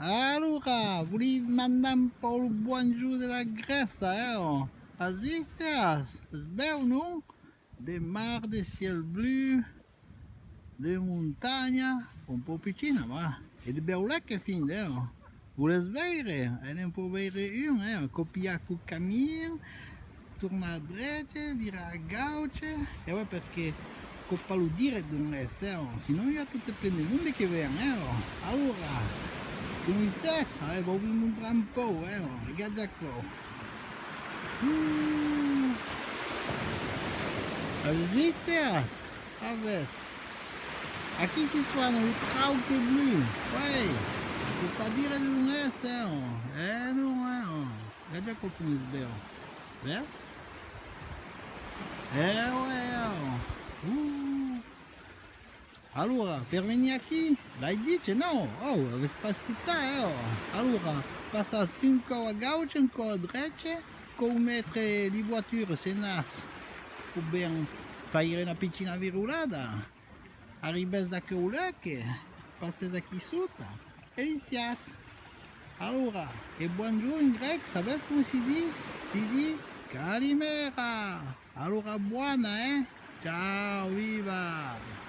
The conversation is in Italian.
Allora, volevi mandare un po' il bouònjou della Grèça, oh. Has visto? Sbel, non? De mar, de ciel blu, de montagna, un po' piccina, ma e de beulecche fin, oh. Vuole vedere? E ne può vedere un, copiare col cammino, torna a drecce, vira a gauce, e poi perché coppa lo dire non è, oh. Se no io tutte prende il mondo che viene, oh. Allora, come dices, vou vir mostrar un po', regarda qua. As vistas? A ver. Aqui se suona o trauc blu. Ué, vou pas dire de não é, não é, ó. Regarda qua come sbel. Ves? Ué, ó. Allora, per venire qui, lei dice no, oh, avete pas ascoltato, Allora, passa ancora a gauche, ancora a drecce, con mettere di voiture se nas, per ben fare una piccina virulata, arriva da che passa da qui sotto, e inizias. Allora, e buongiorno in greco, sapete come si dice? Si dice Kalimera. Allora, buona, Ciao, viva!